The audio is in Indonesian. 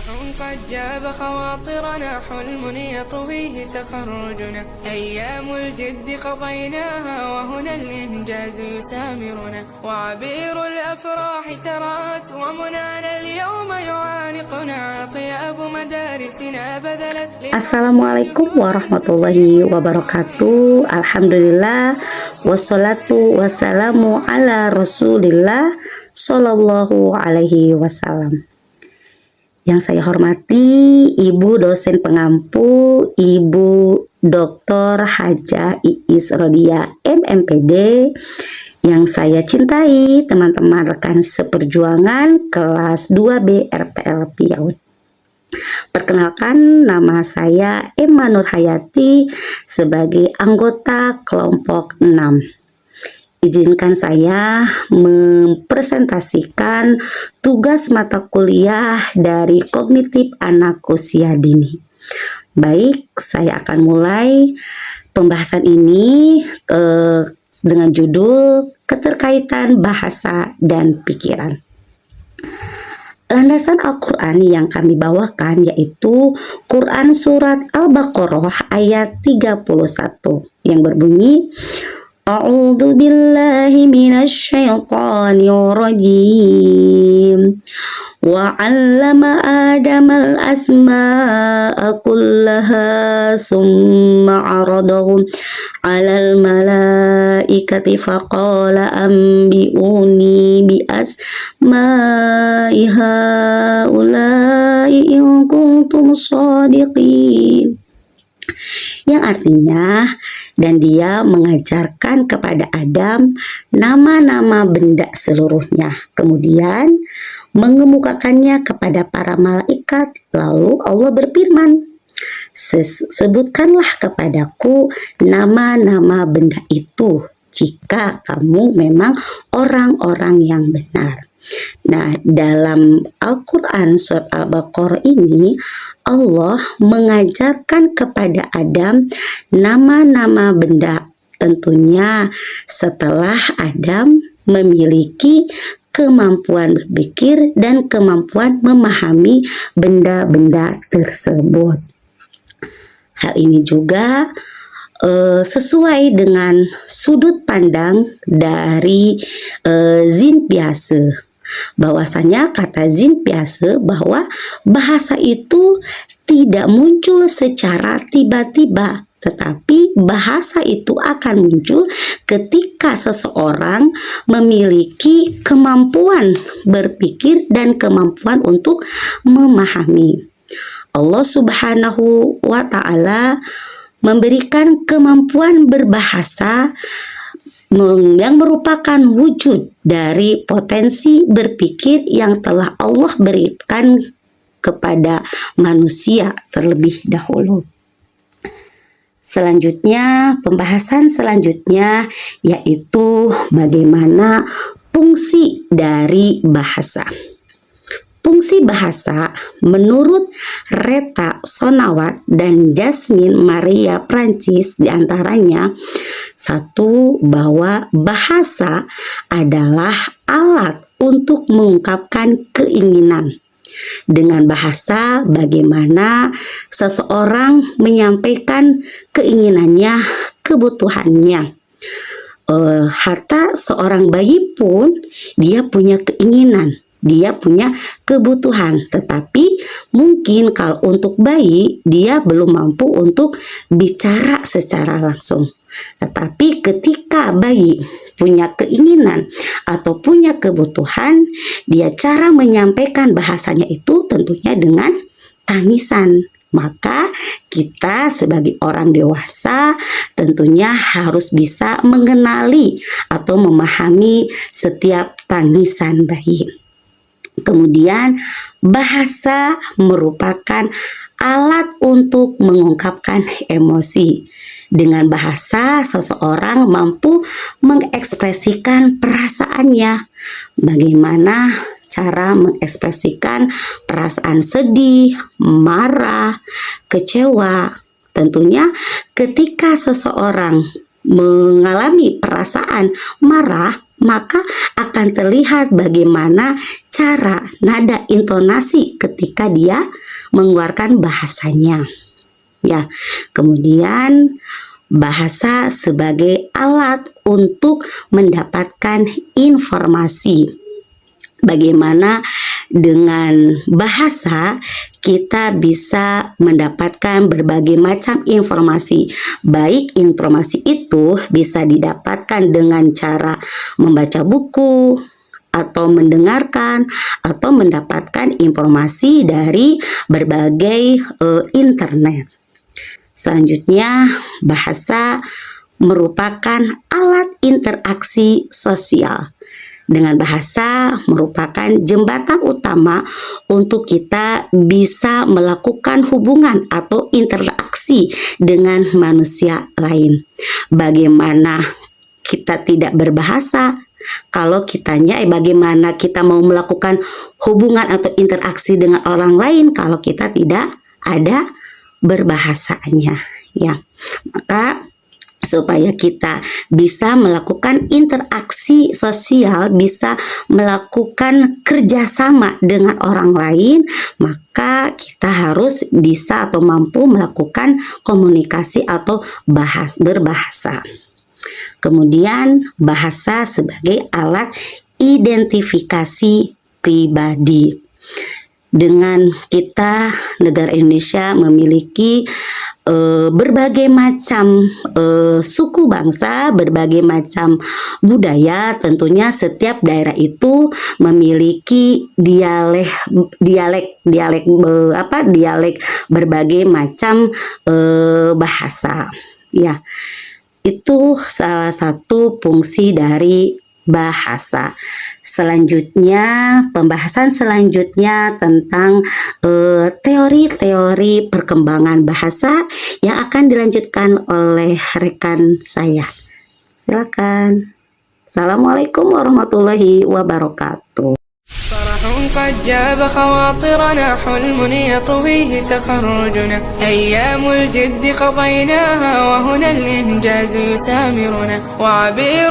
قد جاب خواطرنا حلم يطويه تخرجنا أيام الجد قضيناها وهنا الإنجاز يسامرنا وعبير الأفراح ترات ومنانا اليوم يعانقنا طياب مدارسنا بذلت. Assalamualaikum warahmatullahi wabarakatuh. Alhamdulillah wassalatu wassalamu ala rasulillah sallallahu alaihi wasallam. Yang saya hormati Ibu dosen pengampu, Ibu Dr. Hajah Iis Rodia MMPD. Yang saya cintai teman-teman rekan seperjuangan kelas 2B RPL Piaud. Perkenalkan, nama saya Emma Nur Hayati sebagai anggota kelompok 6. Izinkan saya mempresentasikan tugas mata kuliah dari kognitif anak usia dini. Baik, saya akan mulai pembahasan ini dengan judul keterkaitan bahasa dan pikiran. Landasan Al-Quran yang kami bawakan yaitu Quran Surat Al-Baqarah ayat 31 yang berbunyi, A'udzu billahi minasy syaithanir rajim. Wa 'allama Adamal asma'a kullaha thumma 'aradahum 'alal malaikati faqala anbi'uni bi asma'i haula'i in kuntum shadiqin. Yang artinya, dan dia mengajarkan kepada Adam nama-nama benda seluruhnya, kemudian mengemukakannya kepada para malaikat. Lalu Allah berfirman, sebutkanlah kepadaku nama-nama benda itu jika kamu memang orang-orang yang benar. Nah, dalam Al-Quran Surat Al-Baqarah ini Allah mengajarkan kepada Adam nama-nama benda, tentunya setelah Adam memiliki kemampuan berpikir dan kemampuan memahami benda-benda tersebut. Hal ini juga sesuai dengan sudut pandang dari Jean Piaget. Bahwasanya kata Jean Piaget bahwa bahasa itu tidak muncul secara tiba-tiba, tetapi bahasa itu akan muncul ketika seseorang memiliki kemampuan berpikir dan kemampuan untuk memahami. Allah Subhanahu wa Ta'ala memberikan kemampuan berbahasa yang merupakan wujud dari potensi berpikir yang telah Allah berikan kepada manusia terlebih dahulu. Selanjutnya, pembahasan selanjutnya yaitu bagaimana fungsi dari bahasa. Fungsi bahasa menurut Reta Sonawat dan Jasmine Maria Prancis diantaranya, satu, bahwa bahasa adalah alat untuk mengungkapkan keinginan. Dengan bahasa bagaimana seseorang menyampaikan keinginannya, kebutuhannya. Hatta seorang bayi pun dia punya keinginan, dia punya kebutuhan, tetapi mungkin kalau untuk bayi dia belum mampu untuk bicara secara langsung. Tetapi ketika bayi punya keinginan atau punya kebutuhan, dia cara menyampaikan bahasanya itu tentunya dengan tangisan. Maka kita sebagai orang dewasa tentunya harus bisa mengenali atau memahami setiap tangisan bayi. Kemudian bahasa merupakan alat untuk mengungkapkan emosi. Dengan bahasa seseorang mampu mengekspresikan perasaannya. Bagaimana cara mengekspresikan perasaan sedih, marah, kecewa. Tentunya ketika seseorang mengalami perasaan marah, maka akan terlihat bagaimana cara nada intonasi ketika dia mengeluarkan bahasanya. Ya, kemudian bahasa sebagai alat untuk mendapatkan informasi. Bagaimana dengan bahasa kita bisa mendapatkan berbagai macam informasi. Baik informasi itu bisa didapatkan dengan cara membaca buku, atau mendengarkan, atau mendapatkan informasi dari berbagai internet. Selanjutnya, bahasa merupakan alat interaksi sosial. Dengan bahasa merupakan jembatan utama untuk kita bisa melakukan hubungan atau interaksi dengan manusia lain. Bagaimana kita tidak berbahasa? Kalau kitanya, bagaimana kita mau melakukan hubungan atau interaksi dengan orang lain kalau kita tidak ada berbahasanya, ya. Maka supaya kita bisa melakukan interaksi sosial, bisa melakukan kerjasama dengan orang lain, maka kita harus bisa atau mampu melakukan komunikasi atau berbahasa. Kemudian bahasa sebagai alat identifikasi pribadi. Dengan kita, negara Indonesia memiliki berbagai macam suku bangsa, berbagai macam budaya. Tentunya setiap daerah itu memiliki dialek berbagai macam bahasa. Ya, itu salah satu fungsi dari bahasa. Selanjutnya, pembahasan selanjutnya tentang teori-teori perkembangan bahasa yang akan dilanjutkan oleh rekan saya. Silakan. Assalamualaikum warahmatullahi wabarakatuh. فرح قد جاب خواطرنا حلم يطويه تخرجنا أيام الجد قضيناها وهنا الإنجاز يسامرنا وعبير